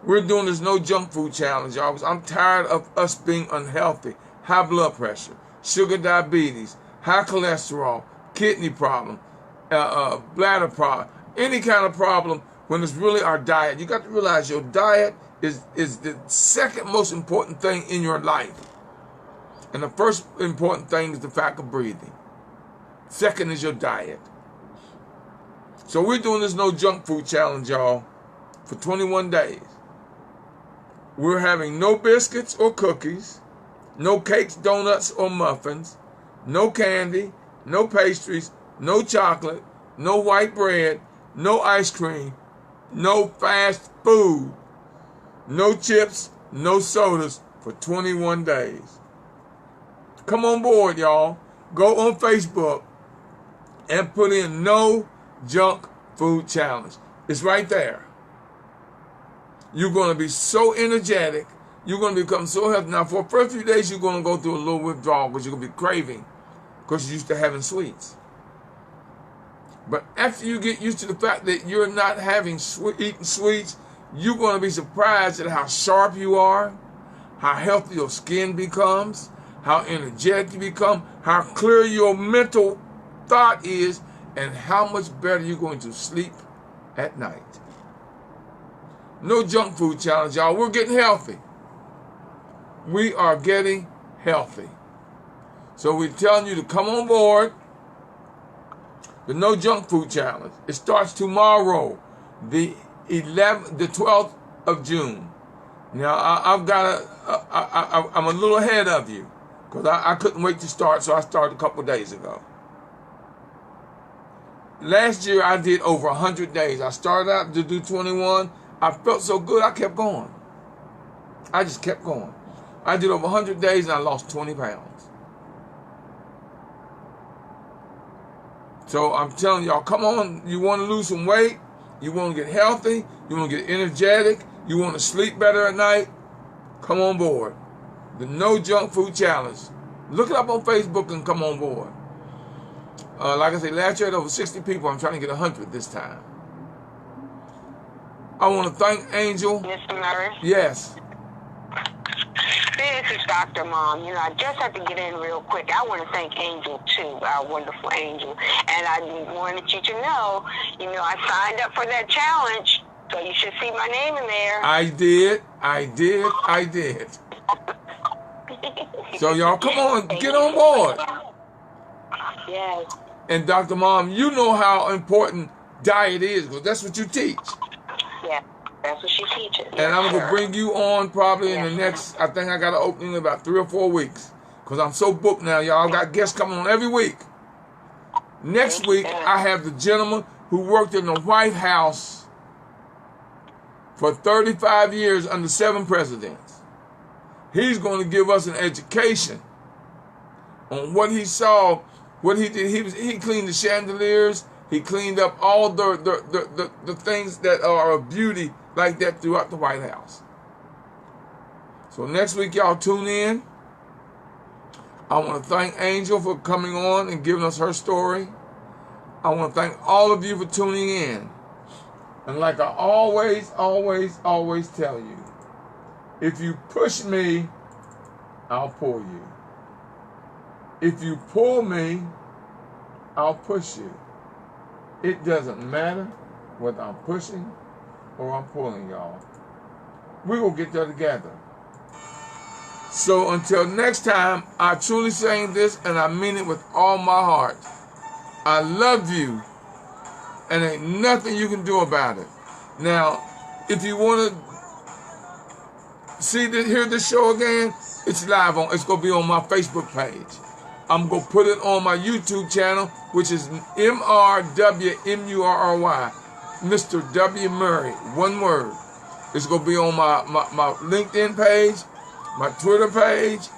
We're doing this no junk food challenge, y'all. I'm tired of us being unhealthy. High blood pressure, sugar diabetes, high cholesterol, kidney problem, bladder problem, any kind of problem when it's really our diet. You got to realize your diet is the second most important thing in your life. And the first important thing is the fact of breathing. Second is your diet. So we're doing this no junk food challenge, y'all, for 21 days. We're having no biscuits or cookies, no cakes, donuts, or muffins, no candy, no pastries, no chocolate, no white bread, no ice cream, no fast food, no chips, no sodas for 21 days. Come on board, y'all. Go on Facebook and put in No Junk Food Challenge. It's right there. You're going to be so energetic. You're going to become so healthy. Now, for the first few days, you're going to go through a little withdrawal because you're going to be craving because you're used to having sweets. But after you get used to the fact that you're not eating sweets, you're going to be surprised at how sharp you are, how healthy your skin becomes, how energetic you become, how clear your mental thought is, and how much better you're going to sleep at night. No junk food challenge, y'all. We're getting healthy. we are getting healthy. So we're telling you to come on board the No Junk Food Challenge. It starts tomorrow, the 12th of June. Now I'm a little ahead of you because I couldn't wait to start, so I started a couple of days ago. Last year I did over 100 days. I started out to do 21. I felt so good I kept going. I just kept going. I did over 100 days and I lost 20 pounds. So I'm telling y'all, come on, you want to lose some weight, you want to get healthy, you want to get energetic, you want to sleep better at night, come on board. The No Junk Food Challenge. Look it up on Facebook and come on board. Like I said, last year I had over 60 people. I'm trying to get 100 this time. I want to thank Angel. Mr. Murray? Yes. This is Dr. Mom. I just have to get in real quick. I want to thank Angel, too, our wonderful Angel. And I wanted you to know, I signed up for that challenge, so you should see my name in there. I did. So y'all, come on, get on board. Yes. And Dr. Mom, you know how important diet is, because that's what you teach. Yeah. That's what she teaches. And I'm going to bring you on probably in the next, I think I got an opening in about 3 or 4 weeks. Because I'm so booked now, y'all. Got guests coming on every week. Next week, I have the gentleman who worked in the White House for 35 years under 7 presidents. He's going to give us an education on what he saw, what he did. He cleaned the chandeliers. He cleaned up all the things that are of beauty like that throughout the White House. So next week, y'all tune in. I want to thank Angel for coming on and giving us her story. I want to thank all of you for tuning in. And like I always tell you, if you push me, I'll pull you. If you pull me, I'll push you. It doesn't matter whether I'm pushing or I'm pulling, y'all. We will get there together. So until next time, I truly saying this and I mean it with all my heart. I love you and ain't nothing you can do about it. Now, if you want to hear this show again, it's live it's going to be on my Facebook page. I'm going to put it on my YouTube channel, which is MRWMURRY, Mr. W. Murray, one word. It's going to be on my LinkedIn page, my Twitter page,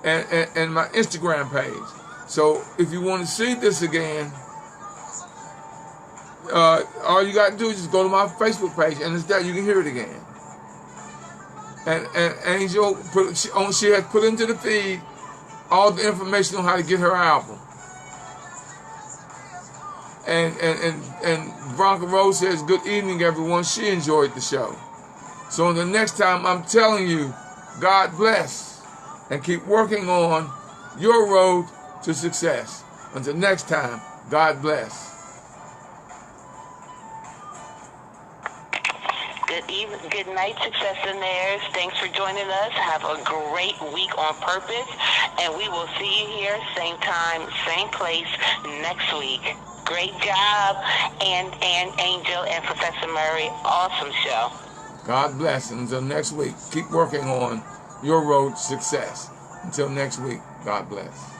and my Instagram page. So if you want to see this again, all you got to do is just go to my Facebook page, and it's there. You can hear it again. And Angel, she has put into the feed all the information on how to get her album. And Veronica Rose says, good evening, everyone. She enjoyed the show. So the next time, I'm telling you, God bless, and keep working on your road to success. Until next time, God bless. Good night, Successionaires. Thanks for joining us. Have a great week on purpose, and we will see you here same time, same place next week. Great job, and Angel and Professor Murray. Awesome show. God bless. And until next week, keep working on your road to success. Until next week, God bless.